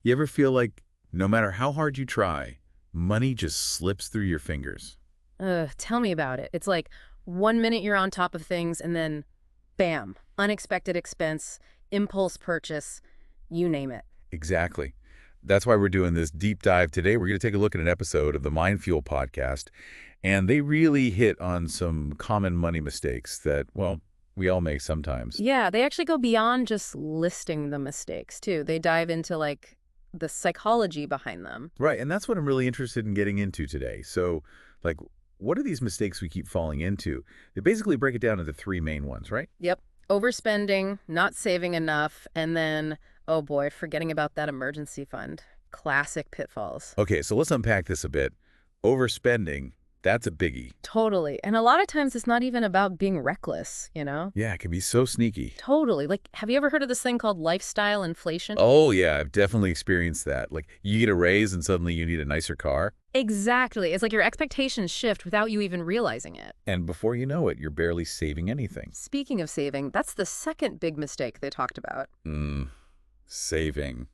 You ever feel like no matter how hard you try, money just slips through your fingers? Ugh, tell me about it. It's like 1 minute you're on top of things and then bam, unexpected expense, impulse purchase, you name it. Exactly. That's why we're doing this deep dive today. We're going to take a look at an episode of the Mind Fuel podcast, and they really hit on some common money mistakes that, well, we all make sometimes. Yeah, they actually go beyond just listing the mistakes too. They dive into like the psychology behind them. Right, and that's what I'm really interested in getting into today. So, like, what are these mistakes we keep falling into? They basically break it down into three main ones, right? Yep. Overspending, not saving enough, and then, oh boy, forgetting about that emergency fund. Classic pitfalls. Okay, so let's unpack this a bit. Overspending, that's a biggie. Totally. And a lot of times it's not even about being reckless? Yeah, it can be so sneaky. Totally. Like, have you ever heard of this thing called lifestyle inflation? Oh, yeah, I've definitely experienced that. Like, you get a raise and suddenly you need a nicer car, Exactly. It's like your expectations shift without you even realizing it. and before you know it, you're barely saving anything. Speaking of saving, that's the second big mistake they talked about. Saving.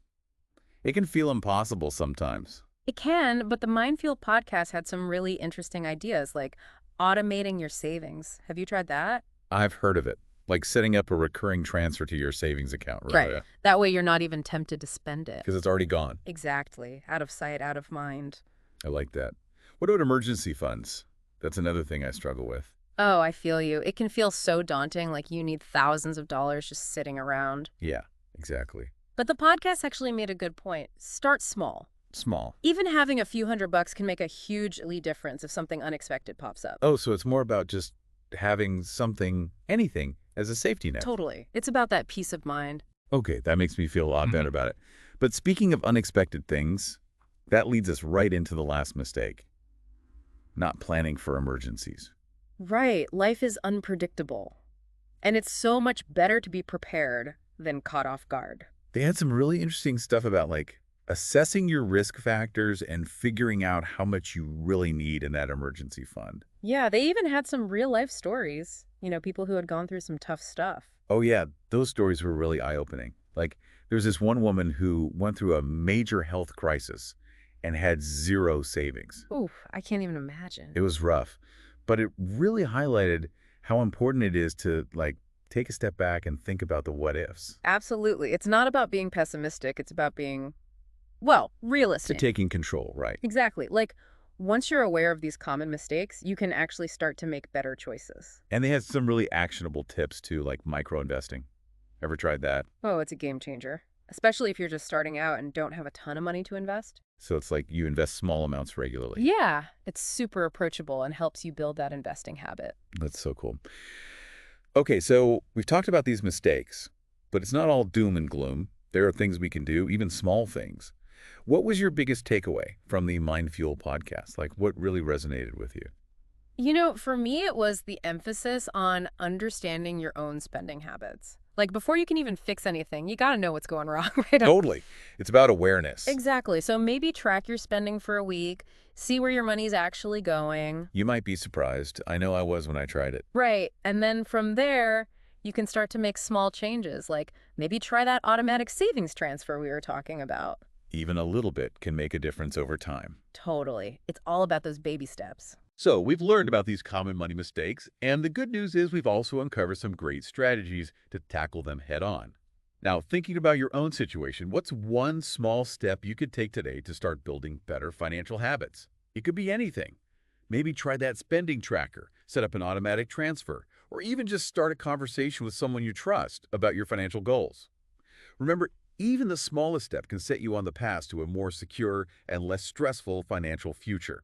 It can feel impossible sometimes. It can, but the Mindfield podcast had some really interesting ideas, like automating your savings. Have you tried that? I've heard of it, like setting up a recurring transfer to your savings account, Right. That way you're not even tempted to spend it. because it's already gone. Exactly. Out of sight, out of mind. I like that. What about emergency funds? That's another thing I struggle with. Oh, I feel you. It can feel so daunting, like you need thousands of dollars just sitting around. Yeah, exactly. But the podcast actually made a good point. Start small. Small. Even having a few $100 can make a hugely difference if something unexpected pops up. Oh, so it's more about just having something, anything, as a safety net. Totally. It's about that peace of mind. Okay, that makes me feel a lot better about it. But speaking of unexpected things, that leads us right into the last mistake. Not planning for emergencies. Right. Life is unpredictable. And it's so much better to be prepared than caught off guard. They had some really interesting stuff about like assessing your risk factors and figuring out how much you really need in that emergency fund. Yeah, they even had some real life stories. People who had gone through some tough stuff. Oh yeah, those stories were really eye-opening. Like there's this one woman who went through a major health crisis and had zero savings. Oof, I can't even imagine. It was rough, but it really highlighted how important it is to like take a step back and think about the what ifs. Absolutely. It's not about being pessimistic. It's about being, well, To realistic. taking control, right? Exactly. Like, once you're aware of these common mistakes, you can actually start to make better choices. And they had some really actionable tips too, like micro investing. Ever tried that? Oh, it's a game changer, especially if you're just starting out and don't have a ton of money to invest. So it's like you invest small amounts regularly. Yeah, it's super approachable and helps you build that investing habit. That's so cool. Okay, so we've talked about these mistakes, but it's not all doom and gloom. There are things we can do, even small things. What was your biggest takeaway from the Mind Fuel podcast? Like what really resonated with you? For me, it was the emphasis on understanding your own spending habits. Like, before you can even fix anything, you got to know what's going wrong, right? Totally. It's about awareness. Exactly. So maybe track your spending for a week, see where your money's actually going. You might be surprised. I know I was when I tried it. Right. And then from there, you can start to make small changes, like maybe try that automatic savings transfer we were talking about. Even a little bit can make a difference over time. Totally. It's all about those baby steps. So we've learned about these common money mistakes, and the good news is we've also uncovered some great strategies to tackle them head on. Now, thinking about your own situation, what's one small step you could take today to start building better financial habits? It could be anything. Maybe try that spending tracker, set up an automatic transfer, or even just start a conversation with someone you trust about your financial goals. Remember, even the smallest step can set you on the path to a more secure and less stressful financial future.